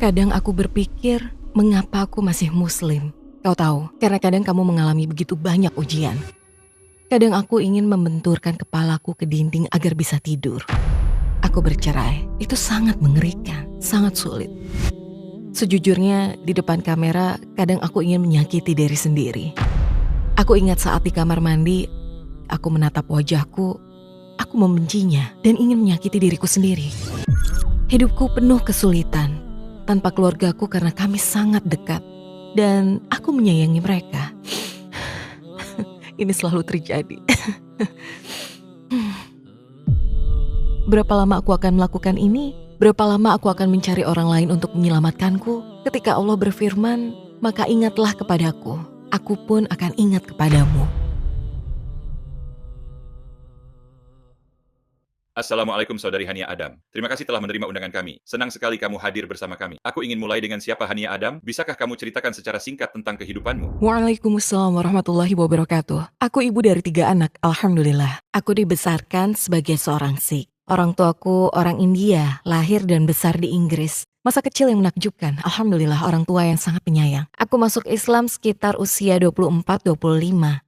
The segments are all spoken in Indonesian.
Kadang aku berpikir, mengapa aku masih muslim? Kau tahu, karena kadang kamu mengalami begitu banyak ujian. Kadang aku ingin membenturkan kepalaku ke dinding agar bisa tidur. Aku bercerai, itu sangat mengerikan, sangat sulit. Sejujurnya, di depan kamera, kadang aku ingin menyakiti diri sendiri. Aku ingat saat di kamar mandi, aku menatap wajahku, aku membencinya dan ingin menyakiti diriku sendiri. Hidupku penuh kesulitan, tanpa keluargaku karena kami sangat dekat. Dan aku menyayangi mereka. Ini selalu terjadi. Berapa lama aku akan melakukan ini? Berapa lama aku akan mencari orang lain untuk menyelamatkanku? Ketika Allah berfirman, maka ingatlah kepadaku. Aku pun akan ingat kepadamu. Assalamualaikum saudari Hania Adam. Terima kasih telah menerima undangan kami. Senang sekali kamu hadir bersama kami. Aku ingin mulai dengan siapa Hania Adam. Bisakah kamu ceritakan secara singkat tentang kehidupanmu? Waalaikumsalam warahmatullahi wabarakatuh. Aku ibu dari 3 anak, alhamdulillah. Aku dibesarkan sebagai seorang Sikh. Orang tuaku orang India, lahir dan besar di Inggris. Masa kecil yang menakjubkan, alhamdulillah orang tua yang sangat penyayang. Aku masuk Islam sekitar usia 24-25.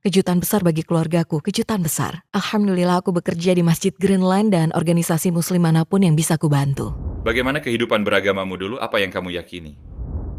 Kejutan besar bagi keluargaku, kejutan besar. Alhamdulillah aku bekerja di Masjid Greenland dan organisasi muslim manapun yang bisa aku bantu. Bagaimana kehidupan beragamamu dulu? Apa yang kamu yakini?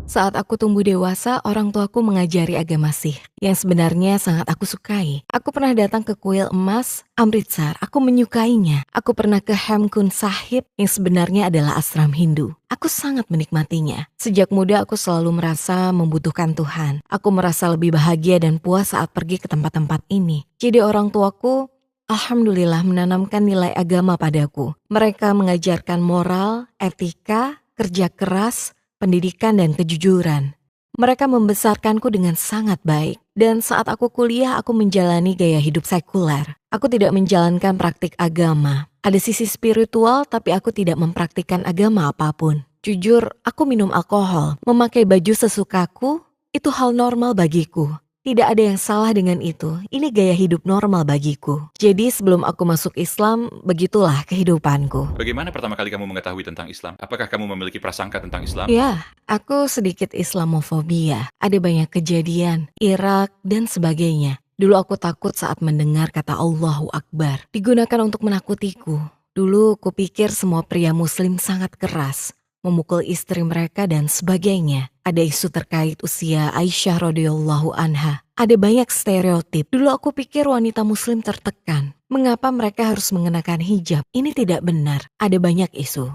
Saat aku tumbuh dewasa, orang tuaku mengajari agama Sikh yang sebenarnya sangat aku sukai. Aku pernah datang ke kuil emas Amritsar, aku menyukainya. Aku pernah ke Hemkund Sahib yang sebenarnya adalah ashram Hindu. Aku sangat menikmatinya. Sejak muda aku selalu merasa membutuhkan Tuhan. Aku merasa lebih bahagia dan puas saat pergi ke tempat-tempat ini. Jadi orang tuaku alhamdulillah menanamkan nilai agama padaku. Mereka mengajarkan moral, etika, kerja keras, pendidikan dan kejujuran. Mereka membesarkanku dengan sangat baik. Dan saat aku kuliah, aku menjalani gaya hidup sekuler. Aku tidak menjalankan praktik agama. Ada sisi spiritual, tapi aku tidak mempraktikkan agama apapun. Jujur, aku minum alkohol. Memakai baju sesukaku, itu hal normal bagiku. Tidak ada yang salah dengan itu. Ini gaya hidup normal bagiku. Jadi sebelum aku masuk Islam, begitulah kehidupanku. Bagaimana pertama kali kamu mengetahui tentang Islam? Apakah kamu memiliki prasangka tentang Islam? Ya, aku sedikit Islamofobia. Ada banyak kejadian, Irak dan sebagainya. Dulu aku takut saat mendengar kata Allahu Akbar. Digunakan untuk menakutiku. Dulu kupikir semua pria muslim sangat keras, memukul istri mereka dan sebagainya. Ada isu terkait usia Aisyah radhiyallahu anha. Ada banyak stereotip. Dulu aku pikir wanita muslim tertekan. Mengapa mereka harus mengenakan hijab? Ini tidak benar. Ada banyak isu.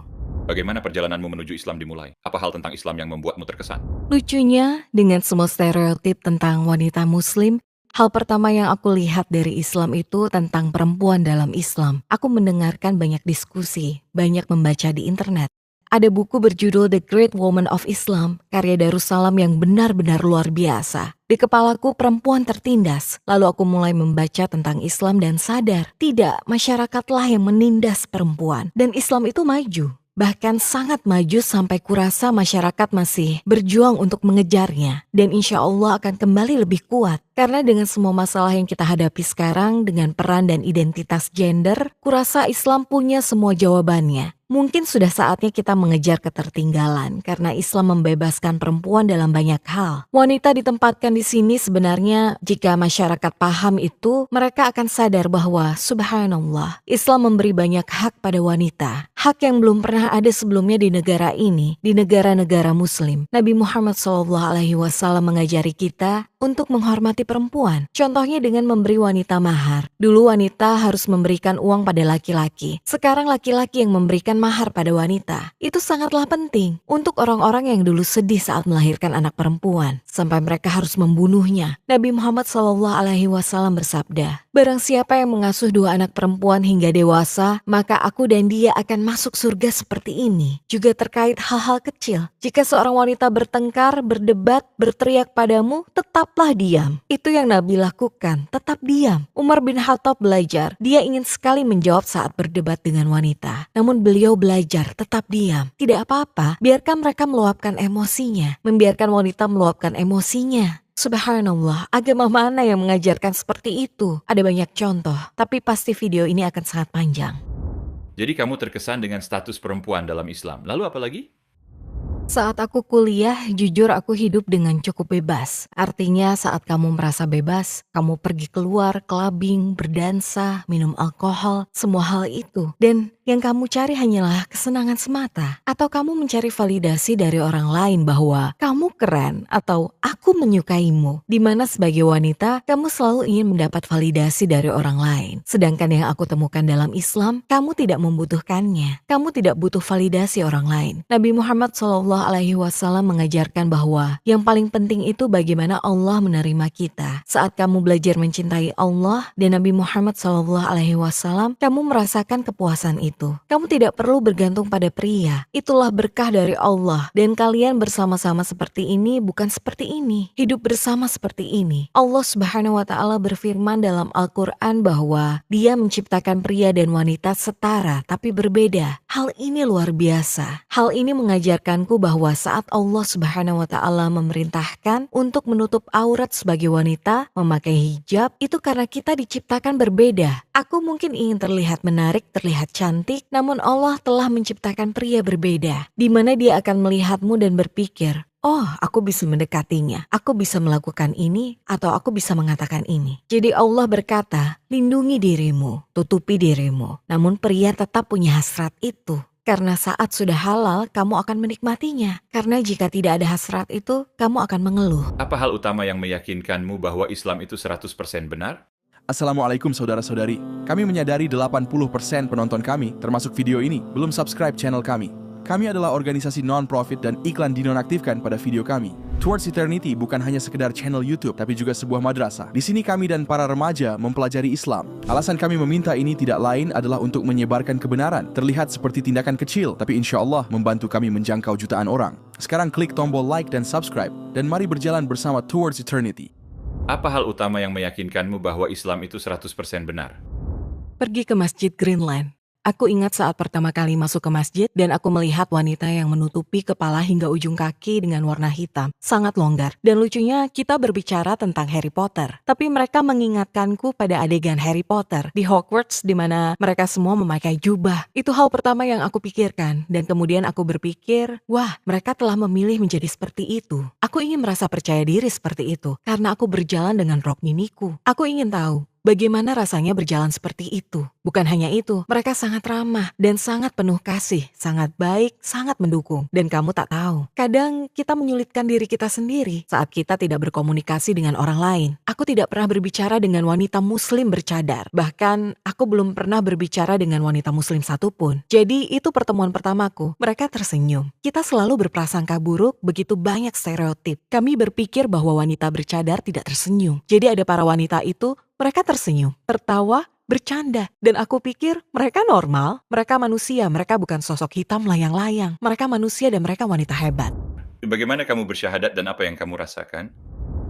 Bagaimana perjalananmu menuju Islam dimulai? Apa hal tentang Islam yang membuatmu terkesan? Lucunya, dengan semua stereotip tentang wanita muslim, hal pertama yang aku lihat dari Islam itu tentang perempuan dalam Islam. Aku mendengarkan banyak diskusi, banyak membaca di internet. Ada buku berjudul The Great Woman of Islam, karya Darussalam yang benar-benar luar biasa. Di kepalaku perempuan tertindas, lalu aku mulai membaca tentang Islam dan sadar, tidak, masyarakatlah yang menindas perempuan. Dan Islam itu maju. Bahkan sangat maju sampai kurasa masyarakat masih berjuang untuk mengejarnya. Dan insya Allah akan kembali lebih kuat. Karena dengan semua masalah yang kita hadapi sekarang dengan peran dan identitas gender, kurasa Islam punya semua jawabannya. Mungkin sudah saatnya kita mengejar ketertinggalan karena Islam membebaskan perempuan dalam banyak hal. Wanita ditempatkan di sini sebenarnya jika masyarakat paham itu, mereka akan sadar bahwa subhanallah, Islam memberi banyak hak pada wanita. Hak yang belum pernah ada sebelumnya di negara ini, di negara-negara muslim. Nabi Muhammad SAW mengajari kita untuk menghormati perempuan. Contohnya dengan memberi wanita mahar. Dulu wanita harus memberikan uang pada laki-laki. Sekarang laki-laki yang memberikan mahar pada wanita. Itu sangatlah penting untuk orang-orang yang dulu sedih saat melahirkan anak perempuan sampai mereka harus membunuhnya. Nabi Muhammad SAW bersabda, "Barang siapa yang mengasuh 2 anak perempuan hingga dewasa, maka aku dan dia akan masuk surga seperti ini." Juga terkait hal-hal kecil. Jika seorang wanita bertengkar, berdebat, berteriak padamu, tetaplah diam. Itu yang Nabi lakukan, tetap diam. Umar bin Khattab belajar. Dia ingin sekali menjawab saat berdebat dengan wanita. Namun beliau belajar tetap diam. Tidak apa-apa, biarkan mereka meluapkan emosinya. Membiarkan wanita meluapkan emosinya. Subhanallah, agama mana yang mengajarkan seperti itu? Ada banyak contoh, tapi pasti video ini akan sangat panjang. Jadi kamu terkesan dengan status perempuan dalam Islam. Lalu apa lagi? Saat aku kuliah, jujur aku hidup dengan cukup bebas. Artinya saat kamu merasa bebas, kamu pergi keluar, clubbing, berdansa, minum alkohol, semua hal itu. Dan yang kamu cari hanyalah kesenangan semata. Atau kamu mencari validasi dari orang lain bahwa kamu keren atau aku menyukaimu. Dimana sebagai wanita, kamu selalu ingin mendapat validasi dari orang lain. Sedangkan yang aku temukan dalam Islam, kamu tidak membutuhkannya. Kamu tidak butuh validasi orang lain. Nabi Muhammad SAW mengajarkan bahwa yang paling penting itu bagaimana Allah menerima kita. Saat kamu belajar mencintai Allah dan Nabi Muhammad SAW, kamu merasakan kepuasan itu. Kamu tidak perlu bergantung pada pria. Itulah berkah dari Allah. Dan kalian bersama-sama seperti ini bukan seperti ini. Hidup bersama seperti ini. Allah Subhanahu wa Ta'ala berfirman dalam Al-Quran bahwa Dia menciptakan pria dan wanita setara tapi berbeda. Hal ini luar biasa. Hal ini mengajarkanku bahwa saat Allah Subhanahu wa Ta'ala memerintahkan untuk menutup aurat sebagai wanita, memakai hijab, itu karena kita diciptakan berbeda. Aku mungkin ingin terlihat menarik, terlihat cantik, namun Allah telah menciptakan pria berbeda, di mana Dia akan melihatmu dan berpikir, oh, aku bisa mendekatinya, aku bisa melakukan ini, atau aku bisa mengatakan ini. Jadi Allah berkata, lindungi dirimu, tutupi dirimu. Namun pria tetap punya hasrat itu. Karena saat sudah halal, kamu akan menikmatinya. Karena jika tidak ada hasrat itu, kamu akan mengeluh. Apa hal utama yang meyakinkanmu bahwa Islam itu 100% benar? Assalamualaikum saudara-saudari. Kami menyadari 80% penonton kami, termasuk video ini, belum subscribe channel kami. Kami adalah organisasi non-profit dan iklan dinonaktifkan pada video kami. Towards Eternity bukan hanya sekedar channel YouTube, tapi juga sebuah madrasah. Di sini kami dan para remaja mempelajari Islam. Alasan kami meminta ini tidak lain adalah untuk menyebarkan kebenaran. Terlihat seperti tindakan kecil, tapi insya Allah membantu kami menjangkau jutaan orang. Sekarang klik tombol like dan subscribe, dan mari berjalan bersama Towards Eternity. Apa hal utama yang meyakinkanmu bahwa Islam itu 100% benar? Pergi ke Masjid Greenland. Aku ingat saat pertama kali masuk ke masjid dan aku melihat wanita yang menutupi kepala hingga ujung kaki dengan warna hitam. Sangat longgar. Dan lucunya kita berbicara tentang Harry Potter. Tapi mereka mengingatkanku pada adegan Harry Potter di Hogwarts di mana mereka semua memakai jubah. Itu hal pertama yang aku pikirkan. Dan kemudian aku berpikir, wah, mereka telah memilih menjadi seperti itu. Aku ingin merasa percaya diri seperti itu karena aku berjalan dengan rok miniku. Aku ingin tahu bagaimana rasanya berjalan seperti itu. Bukan hanya itu, mereka sangat ramah dan sangat penuh kasih, sangat baik, sangat mendukung. Dan kamu tak tahu, kadang kita menyulitkan diri kita sendiri saat kita tidak berkomunikasi dengan orang lain. Aku tidak pernah berbicara dengan wanita muslim bercadar. Bahkan, aku belum pernah berbicara dengan wanita muslim satupun. Jadi, itu pertemuan pertamaku. Mereka tersenyum. Kita selalu berprasangka buruk, begitu banyak stereotip. Kami berpikir bahwa wanita bercadar tidak tersenyum. Jadi ada para wanita itu, mereka tersenyum, tertawa, bercanda. Dan aku pikir mereka normal, mereka manusia, mereka bukan sosok hitam layang-layang. Mereka manusia dan mereka wanita hebat. Bagaimana kamu bersyahadat dan apa yang kamu rasakan?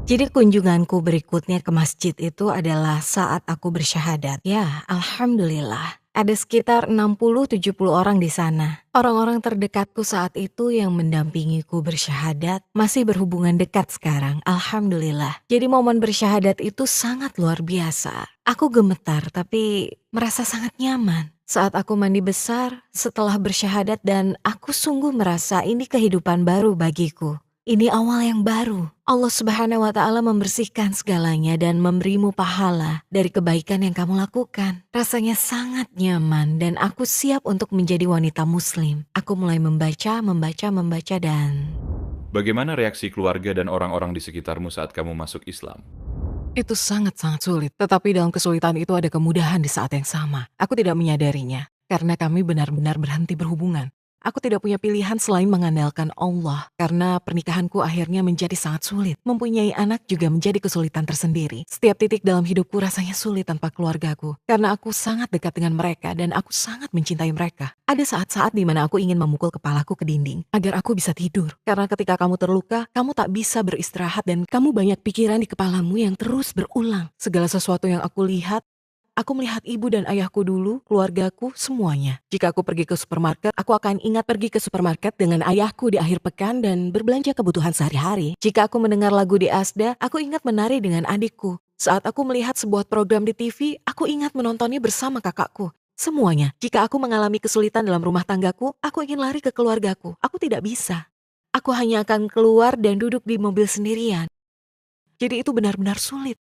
Jadi kunjunganku berikutnya ke masjid itu adalah saat aku bersyahadat. Ya, alhamdulillah. Ada sekitar 60-70 orang di sana. Orang-orang terdekatku saat itu yang mendampingiku bersyahadat masih berhubungan dekat sekarang, alhamdulillah. Jadi momen bersyahadat itu sangat luar biasa. Aku gemetar tapi merasa sangat nyaman. Saat aku mandi besar, setelah bersyahadat dan aku sungguh merasa ini kehidupan baru bagiku. Ini awal yang baru. Allah Subhanahu wa Ta'ala membersihkan segalanya dan memberimu pahala dari kebaikan yang kamu lakukan. Rasanya sangat nyaman dan aku siap untuk menjadi wanita muslim. Aku mulai membaca dan... Bagaimana reaksi keluarga dan orang-orang di sekitarmu saat kamu masuk Islam? Itu sangat-sangat sulit. Tetapi dalam kesulitan itu ada kemudahan di saat yang sama. Aku tidak menyadarinya karena kami benar-benar berhenti berhubungan. Aku tidak punya pilihan selain mengandalkan Allah karena pernikahanku akhirnya menjadi sangat sulit. Mempunyai anak juga menjadi kesulitan tersendiri. Setiap titik dalam hidupku rasanya sulit tanpa keluargaku karena aku sangat dekat dengan mereka dan aku sangat mencintai mereka. Ada saat-saat di mana aku ingin memukul kepalaku ke dinding agar aku bisa tidur. Karena ketika kamu terluka, kamu tak bisa beristirahat dan kamu banyak pikiran di kepalamu yang terus berulang. Segala sesuatu yang aku lihat, aku melihat ibu dan ayahku dulu, keluargaku, semuanya. Jika aku pergi ke supermarket, aku akan ingat pergi ke supermarket dengan ayahku di akhir pekan dan berbelanja kebutuhan sehari-hari. Jika aku mendengar lagu di Asda, aku ingat menari dengan adikku. Saat aku melihat sebuah program di TV, aku ingat menontonnya bersama kakakku. Semuanya. Jika aku mengalami kesulitan dalam rumah tanggaku, aku ingin lari ke keluargaku. Aku tidak bisa. Aku hanya akan keluar dan duduk di mobil sendirian. Jadi itu benar-benar sulit.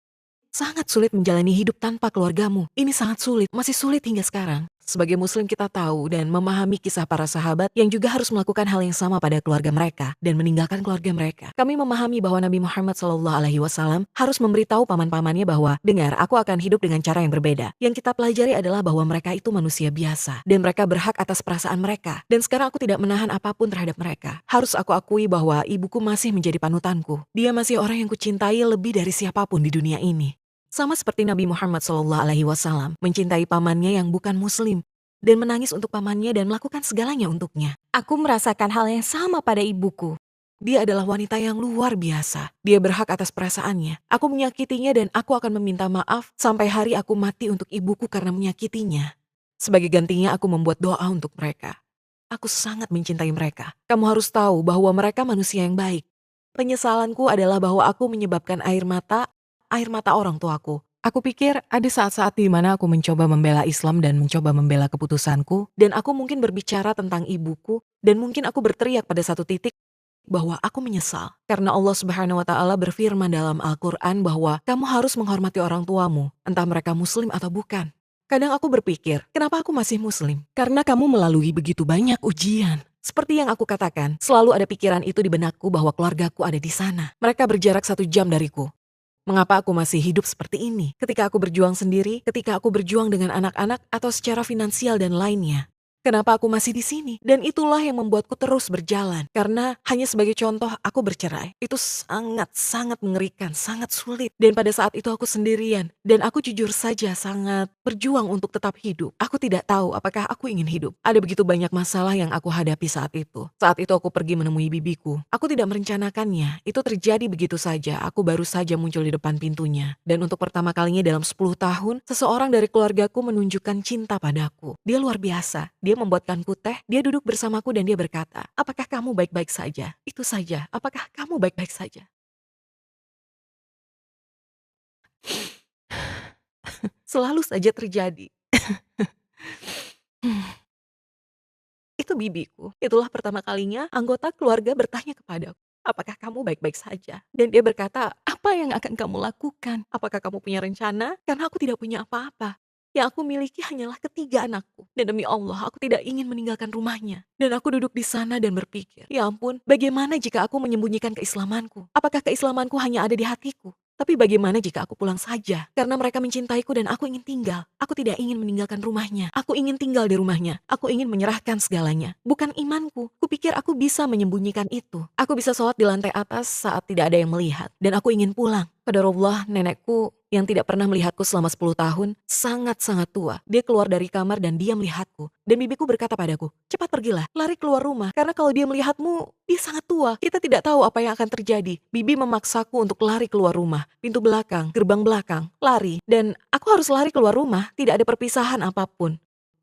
Sangat sulit menjalani hidup tanpa keluargamu. Ini sangat sulit, masih sulit hingga sekarang. Sebagai muslim kita tahu dan memahami kisah para sahabat yang juga harus melakukan hal yang sama pada keluarga mereka dan meninggalkan keluarga mereka. Kami memahami bahwa Nabi Muhammad SAW harus memberitahu paman-pamannya bahwa, dengar, aku akan hidup dengan cara yang berbeda. Yang kita pelajari adalah bahwa mereka itu manusia biasa dan mereka berhak atas perasaan mereka. Dan sekarang aku tidak menahan apapun terhadap mereka. Harus aku akui bahwa ibuku masih menjadi panutanku. Dia masih orang yang kucintai lebih dari siapapun di dunia ini. Sama seperti Nabi Muhammad SAW mencintai pamannya yang bukan muslim dan menangis untuk pamannya dan melakukan segalanya untuknya. Aku merasakan hal yang sama pada ibuku. Dia adalah wanita yang luar biasa. Dia berhak atas perasaannya. Aku menyakitinya dan aku akan meminta maaf sampai hari aku mati untuk ibuku karena menyakitinya. Sebagai gantinya aku membuat doa untuk mereka. Aku sangat mencintai mereka. Kamu harus tahu bahwa mereka manusia yang baik. Penyesalanku adalah bahwa aku menyebabkan air mata orang tuaku. Aku pikir ada saat-saat di mana aku mencoba membela Islam dan mencoba membela keputusanku, dan aku mungkin berbicara tentang ibuku, dan mungkin aku berteriak pada satu titik bahwa aku menyesal. Karena Allah Subhanahu wa Ta'ala berfirman dalam Al-Quran bahwa kamu harus menghormati orang tuamu, entah mereka muslim atau bukan. Kadang aku berpikir, kenapa aku masih muslim? Karena kamu melalui begitu banyak ujian. Seperti yang aku katakan, selalu ada pikiran itu di benakku bahwa keluargaku ada di sana. Mereka berjarak 1 jam dariku. Mengapa aku masih hidup seperti ini? Ketika aku berjuang sendiri, ketika aku berjuang dengan anak-anak atau secara finansial dan lainnya. Kenapa aku masih di sini? Dan itulah yang membuatku terus berjalan. Karena hanya sebagai contoh aku bercerai. Itu sangat mengerikan, sangat sulit. Dan pada saat itu aku sendirian. Dan aku jujur saja sangat berjuang untuk tetap hidup. Aku tidak tahu apakah aku ingin hidup. Ada begitu banyak masalah yang aku hadapi saat itu. Saat itu aku pergi menemui bibiku. Aku tidak merencanakannya. Itu terjadi begitu saja. Aku baru saja muncul di depan pintunya. Dan untuk pertama kalinya dalam 10 tahun, seseorang dari keluargaku menunjukkan cinta padaku. Dia luar biasa. Dia membuatkanku teh, dia duduk bersamaku dan dia berkata, apakah kamu baik-baik saja? Itu saja, apakah kamu baik-baik saja? Selalu saja terjadi. Itu bibiku. Itulah pertama kalinya anggota keluarga bertanya kepadaku, apakah kamu baik-baik saja? Dan dia berkata, apa yang akan kamu lakukan? Apakah kamu punya rencana? Karena aku tidak punya apa-apa. Yang aku miliki hanyalah 3 anakku. Dan demi Allah, aku tidak ingin meninggalkan rumahnya. Dan aku duduk di sana dan berpikir, ya ampun, bagaimana jika aku menyembunyikan keislamanku? Apakah keislamanku hanya ada di hatiku? Tapi bagaimana jika aku pulang saja? Karena mereka mencintaiku dan aku ingin tinggal. Aku tidak ingin meninggalkan rumahnya. Aku ingin tinggal di rumahnya. Aku ingin menyerahkan segalanya. Bukan imanku. Kupikir aku bisa menyembunyikan itu. Aku bisa sholat di lantai atas saat tidak ada yang melihat. Dan aku ingin pulang. Qadarullah, nenekku yang tidak pernah melihatku selama 10 tahun, sangat-sangat tua. Dia keluar dari kamar dan dia melihatku. Dan bibiku berkata padaku, cepat pergilah, lari keluar rumah. Karena kalau dia melihatmu, dia sangat tua. Kita tidak tahu apa yang akan terjadi. Bibi memaksaku untuk lari keluar rumah. Pintu belakang, gerbang belakang, lari. Dan aku harus lari keluar rumah, tidak ada perpisahan apapun.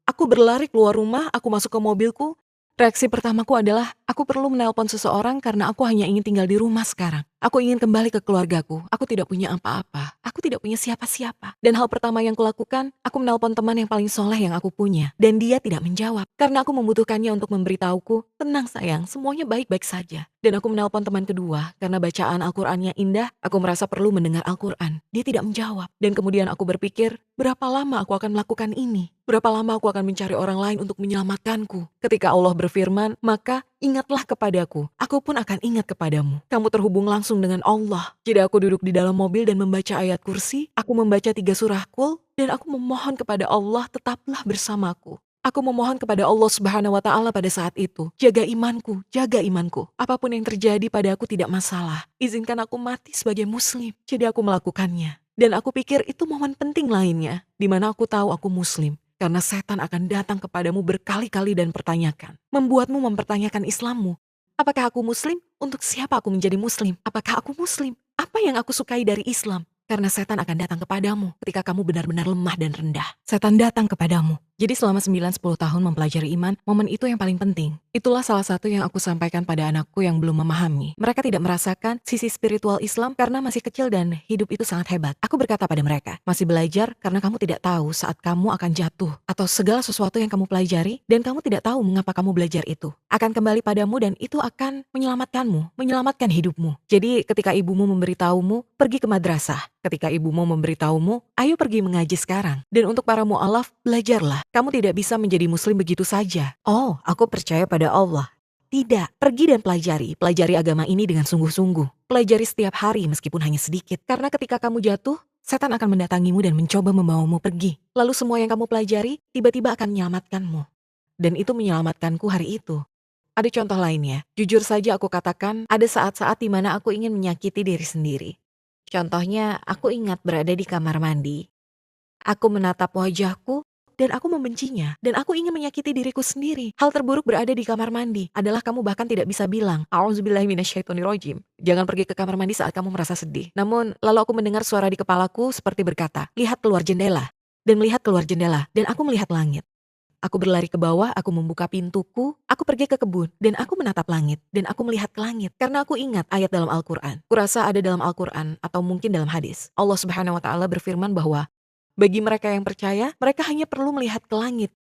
Aku berlari keluar rumah, aku masuk ke mobilku. Reaksi pertamaku adalah, aku perlu menelpon seseorang karena aku hanya ingin tinggal di rumah sekarang. Aku ingin kembali ke keluargaku. Aku tidak punya apa-apa. Aku tidak punya siapa-siapa. Dan hal pertama yang kulakukan, aku menelpon teman yang paling soleh yang aku punya. Dan dia tidak menjawab. Karena aku membutuhkannya untuk memberitahuku, tenang sayang, semuanya baik-baik saja. Dan aku menelpon teman kedua, karena bacaan Al-Qur'annya indah, aku merasa perlu mendengar Al-Qur'an. Dia tidak menjawab. Dan kemudian aku berpikir, berapa lama aku akan melakukan ini? Berapa lama aku akan mencari orang lain untuk menyelamatkanku? Ketika Allah berfirman, maka ingatlah kepadaku, aku pun akan ingat kepadamu. Kamu terhubung langsung dengan Allah. Jadi aku duduk di dalam mobil dan membaca ayat kursi, aku membaca 3 surah Qul, dan aku memohon kepada Allah tetaplah bersamaku. Aku memohon kepada Allah Subhanahu wa Ta'ala pada saat itu, jaga imanku, jaga imanku. Apapun yang terjadi pada aku tidak masalah. Izinkan aku mati sebagai muslim. Jadi aku melakukannya. Dan aku pikir itu momen penting lainnya, di mana aku tahu aku muslim. Karena setan akan datang kepadamu berkali-kali dan pertanyakan. Membuatmu mempertanyakan Islammu. Apakah aku muslim? Untuk siapa aku menjadi muslim? Apakah aku muslim? Apa yang aku sukai dari Islam? Karena setan akan datang kepadamu ketika kamu benar-benar lemah dan rendah. Setan datang kepadamu. Jadi selama 9-10 tahun mempelajari iman, momen itu yang paling penting. Itulah salah satu yang aku sampaikan pada anakku yang belum memahami. Mereka tidak merasakan sisi spiritual Islam karena masih kecil dan hidup itu sangat hebat. Aku berkata pada mereka, masih belajar karena kamu tidak tahu saat kamu akan jatuh. Atau segala sesuatu yang kamu pelajari dan kamu tidak tahu mengapa kamu belajar itu. Akan kembali padamu dan itu akan menyelamatkanmu, menyelamatkan hidupmu. Jadi ketika ibumu memberitahumu, pergi ke madrasah. Ketika ibumu memberitahumu, ayo pergi mengaji sekarang. Dan untuk para mu'alaf, belajarlah. Kamu tidak bisa menjadi muslim begitu saja. Oh, aku percaya pada Allah. Tidak, pergi dan pelajari. Pelajari agama ini dengan sungguh-sungguh. Pelajari setiap hari meskipun hanya sedikit. Karena ketika kamu jatuh, setan akan mendatangimu dan mencoba membawamu pergi. Lalu semua yang kamu pelajari, tiba-tiba akan menyelamatkanmu. Dan itu menyelamatkanku hari itu. Ada contoh lainnya. Jujur saja aku katakan, ada saat-saat di mana aku ingin menyakiti diri sendiri. Contohnya, aku ingat berada di kamar mandi. Aku menatap wajahku dan aku membencinya. Dan aku ingin menyakiti diriku sendiri. Hal terburuk berada di kamar mandi adalah kamu bahkan tidak bisa bilang, A'udzubillahi minasyaitonirrajim. Jangan pergi ke kamar mandi saat kamu merasa sedih. Namun, lalu aku mendengar suara di kepalaku seperti berkata, lihat keluar jendela. Dan melihat keluar jendela. Dan aku melihat langit. Aku berlari ke bawah, aku membuka pintuku, aku pergi ke kebun, dan aku menatap langit, dan aku melihat ke langit. Karena aku ingat ayat dalam Al-Quran. Kurasa ada dalam Al-Quran, atau mungkin dalam hadis. Allah Subhanahu wa Ta'ala berfirman bahwa, bagi mereka yang percaya, mereka hanya perlu melihat ke langit.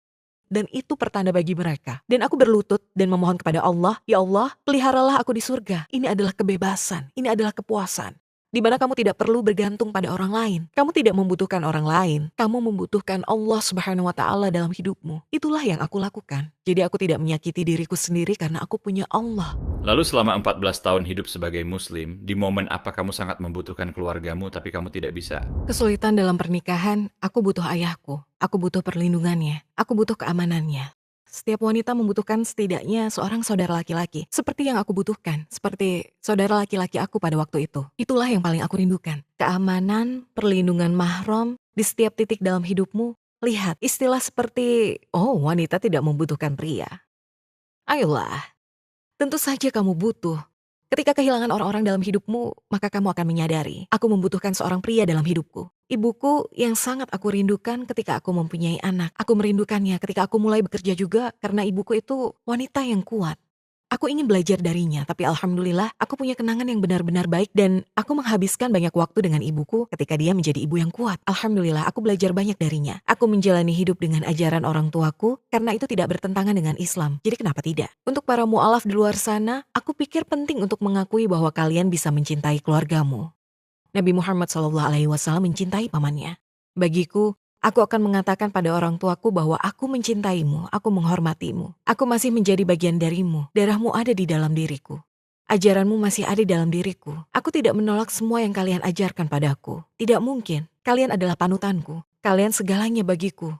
Dan itu pertanda bagi mereka. Dan aku berlutut dan memohon kepada Allah, ya Allah, peliharalah aku di surga. Ini adalah kebebasan, ini adalah kepuasan. Di mana kamu tidak perlu bergantung pada orang lain. Kamu tidak membutuhkan orang lain. Kamu membutuhkan Allah Subhanahu wa Ta'ala dalam hidupmu. Itulah yang aku lakukan. Jadi aku tidak menyakiti diriku sendiri karena aku punya Allah. Lalu selama 14 tahun hidup sebagai muslim, di momen apa kamu sangat membutuhkan keluargamu tapi kamu tidak bisa? Kesulitan dalam pernikahan, aku butuh ayahku. Aku butuh perlindungannya. Aku butuh keamanannya. Setiap wanita membutuhkan setidaknya seorang saudara laki-laki. Seperti yang aku butuhkan. Seperti saudara laki-laki aku pada waktu itu. Itulah yang paling aku rindukan. Keamanan, perlindungan mahram, di setiap titik dalam hidupmu. Lihat, istilah seperti, oh wanita tidak membutuhkan pria. Ayolah, tentu saja kamu butuh. Ketika kehilangan orang-orang dalam hidupmu, maka kamu akan menyadari, aku membutuhkan seorang pria dalam hidupku. Ibuku yang sangat aku rindukan ketika aku mempunyai anak. Aku merindukannya ketika aku mulai bekerja juga karena ibuku itu wanita yang kuat. Aku ingin belajar darinya, tapi alhamdulillah aku punya kenangan yang benar-benar baik dan aku menghabiskan banyak waktu dengan ibuku ketika dia menjadi ibu yang kuat. Alhamdulillah aku belajar banyak darinya. Aku menjalani hidup dengan ajaran orang tuaku karena itu tidak bertentangan dengan Islam. Jadi kenapa tidak? Untuk para mu'alaf di luar sana, aku pikir penting untuk mengakui bahwa kalian bisa mencintai keluargamu. Nabi Muhammad SAW mencintai pamannya. Bagiku, aku akan mengatakan pada orang tuaku bahwa aku mencintaimu, aku menghormatimu. Aku masih menjadi bagian darimu, darahmu ada di dalam diriku. Ajaranmu masih ada di dalam diriku. Aku tidak menolak semua yang kalian ajarkan padaku. Tidak mungkin, kalian adalah panutanku. Kalian segalanya bagiku.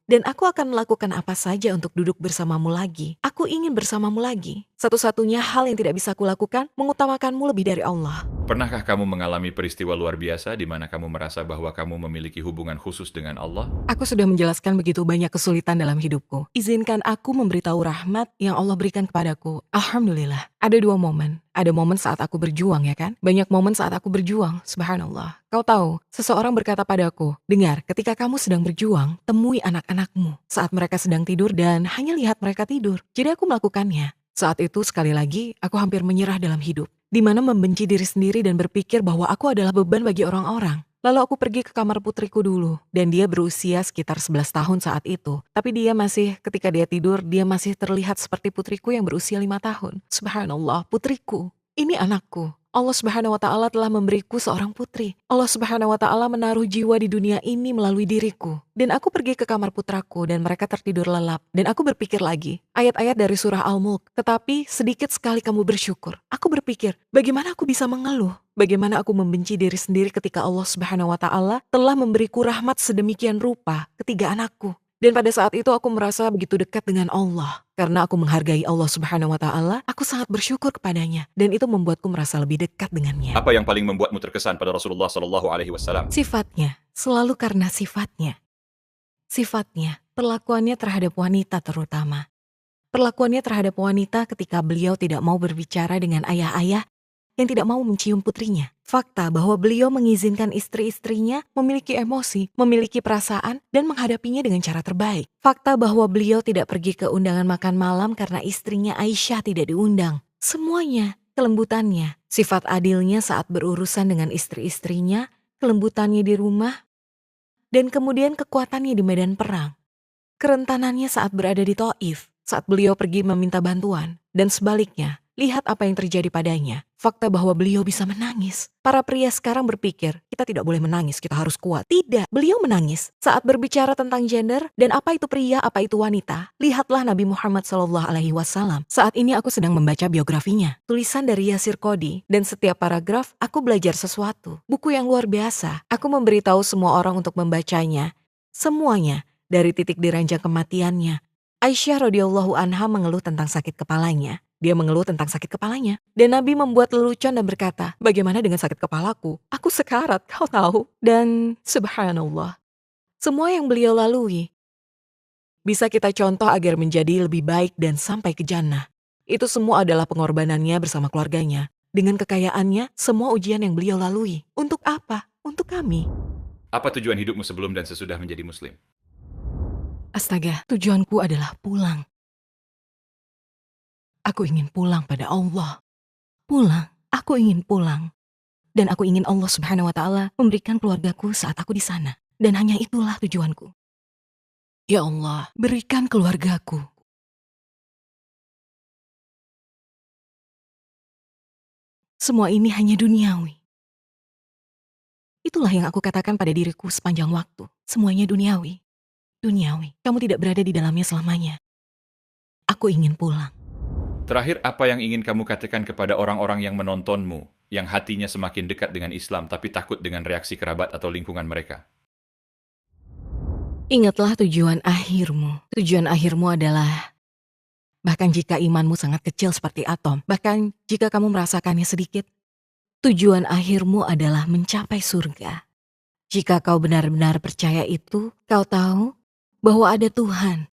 Dan aku akan melakukan apa saja untuk duduk bersamamu lagi. Aku ingin bersamamu lagi. Satu-satunya hal yang tidak bisa kulakukan, mengutamakanmu lebih dari Allah. Pernahkah kamu mengalami peristiwa luar biasa di mana kamu merasa bahwa kamu memiliki hubungan khusus dengan Allah? Aku sudah menjelaskan begitu banyak kesulitan dalam hidupku. Izinkan aku memberitahu rahmat yang Allah berikan kepadaku. Alhamdulillah. Ada 2 momen. Ada momen saat aku berjuang, ya kan? Banyak momen saat aku berjuang. Subhanallah. Kau tahu, seseorang berkata padaku, dengar, ketika kamu sedang berjuang, temui anak-anakmu saat mereka sedang tidur dan hanya lihat mereka tidur. Jadi aku melakukannya. Saat itu sekali lagi, aku hampir menyerah dalam hidup. Di mana membenci diri sendiri dan berpikir bahwa aku adalah beban bagi orang-orang. Lalu aku pergi ke kamar putriku dulu. Dan dia berusia sekitar 11 tahun saat itu. Tapi dia masih, ketika dia tidur, dia masih terlihat seperti putriku yang berusia 5 tahun. Subhanallah, putriku. Ini anakku. Allah Subhanahu wa Ta'ala telah memberiku seorang putri. Allah Subhanahu wa Ta'ala menaruh jiwa di dunia ini melalui diriku. Dan aku pergi ke kamar putraku dan mereka tertidur lelap. Dan aku berpikir lagi, ayat-ayat dari surah Al-Mulk. Tetapi sedikit sekali kamu bersyukur. Aku berpikir, bagaimana aku bisa mengeluh? Bagaimana aku membenci diri sendiri ketika Allah Subhanahu wa Ta'ala telah memberiku rahmat sedemikian rupa ketiga anakku. Dan pada saat itu aku merasa begitu dekat dengan Allah. Karena aku menghargai Allah Subhanahu wa Ta'ala, aku sangat bersyukur kepadanya. Dan itu membuatku merasa lebih dekat dengannya. Apa yang paling membuatmu terkesan pada Rasulullah SAW? Sifatnya, selalu karena sifatnya. Sifatnya, perlakuannya terhadap wanita terutama. Perlakuannya terhadap wanita ketika beliau tidak mau berbicara dengan ayah-ayah yang tidak mau mencium putrinya. Fakta bahwa beliau mengizinkan istri-istrinya memiliki emosi, memiliki perasaan, dan menghadapinya dengan cara terbaik. Fakta bahwa beliau tidak pergi ke undangan makan malam karena istrinya Aisyah tidak diundang. Semuanya, kelembutannya, sifat adilnya saat berurusan dengan istri-istrinya, kelembutannya di rumah, dan kemudian kekuatannya di medan perang. Kerentanannya saat berada di Taif, saat beliau pergi meminta bantuan, dan sebaliknya, lihat apa yang terjadi padanya. Fakta bahwa beliau bisa menangis. Para pria sekarang berpikir, kita tidak boleh menangis, kita harus kuat. Tidak, beliau menangis. Saat berbicara tentang gender, dan apa itu pria, apa itu wanita, lihatlah Nabi Muhammad SAW. Saat ini aku sedang membaca biografinya. Tulisan dari Yasir Qodi, dan setiap paragraf, aku belajar sesuatu. Buku yang luar biasa. Aku memberitahu semua orang untuk membacanya. Semuanya, dari titik diranjang kematiannya. Aisyah radhiyallahu anha mengeluh tentang sakit kepalanya. Dia mengeluh tentang sakit kepalanya. Dan Nabi membuat lelucon dan berkata, bagaimana dengan sakit kepalaku? Aku sekarat, kau tahu. Dan subhanallah, semua yang beliau lalui bisa kita contoh agar menjadi lebih baik dan sampai ke jannah. Itu semua adalah pengorbanannya bersama keluarganya. Dengan kekayaannya, semua ujian yang beliau lalui. Untuk apa? Untuk kami. Apa tujuan hidupmu sebelum dan sesudah menjadi muslim? Astaga, tujuanku adalah pulang. Aku ingin pulang pada Allah. Pulang, aku ingin pulang. Dan aku ingin Allah Subhanahu wa Ta'ala memberikan keluargaku saat aku di sana. Dan hanya itulah tujuanku. Ya Allah, berikan keluargaku. Semua ini hanya duniawi. Itulah yang aku katakan pada diriku sepanjang waktu. Semuanya duniawi. Duniawi. Kamu tidak berada di dalamnya selamanya. Aku ingin pulang. Terakhir, apa yang ingin kamu katakan kepada orang-orang yang menontonmu, yang hatinya semakin dekat dengan Islam tapi takut dengan reaksi kerabat atau lingkungan mereka? Ingatlah tujuan akhirmu. Tujuan akhirmu adalah, bahkan jika imanmu sangat kecil seperti atom, bahkan jika kamu merasakannya sedikit, tujuan akhirmu adalah mencapai surga. Jika kau benar-benar percaya itu, kau tahu bahwa ada Tuhan.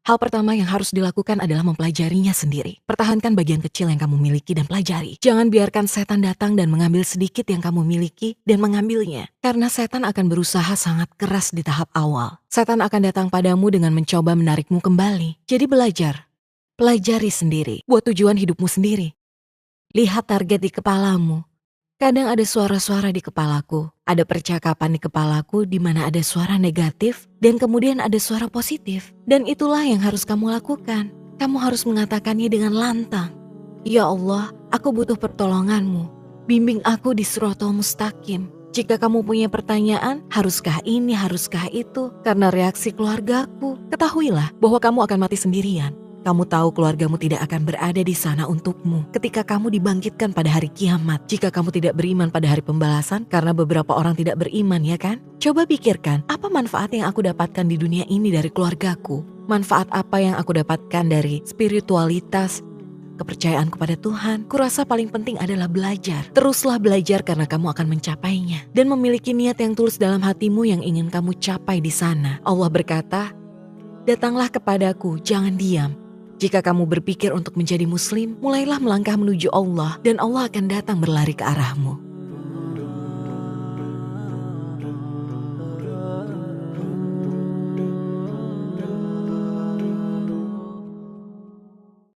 Hal pertama yang harus dilakukan adalah mempelajarinya sendiri. Pertahankan bagian kecil yang kamu miliki dan pelajari. Jangan biarkan setan datang dan mengambil sedikit yang kamu miliki dan mengambilnya. Karena setan akan berusaha sangat keras di tahap awal. Setan akan datang padamu dengan mencoba menarikmu kembali. Jadi belajar. Pelajari sendiri. Buat tujuan hidupmu sendiri. Lihat target di kepalamu. Kadang ada suara-suara di kepalaku, ada percakapan di kepalaku di mana ada suara negatif dan kemudian ada suara positif. Dan itulah yang harus kamu lakukan. Kamu harus mengatakannya dengan lantang. Ya Allah, aku butuh pertolonganmu. Bimbing aku di Shiratal Mustaqim. Jika kamu punya pertanyaan, haruskah ini, haruskah itu? Karena reaksi keluargaku, ketahuilah bahwa kamu akan mati sendirian. Kamu tahu keluargamu tidak akan berada di sana untukmu ketika kamu dibangkitkan pada hari kiamat. Jika kamu tidak beriman pada hari pembalasan karena beberapa orang tidak beriman, ya kan? Coba pikirkan, apa manfaat yang aku dapatkan di dunia ini dari keluargaku? Manfaat apa yang aku dapatkan dari spiritualitas, kepercayaan kepada Tuhan? Kurasa paling penting adalah belajar. Teruslah belajar karena kamu akan mencapainya. Dan memiliki niat yang tulus dalam hatimu yang ingin kamu capai di sana. Allah berkata, datanglah kepadaku, jangan diam. Jika kamu berpikir untuk menjadi muslim, mulailah melangkah menuju Allah dan Allah akan datang berlari ke arahmu.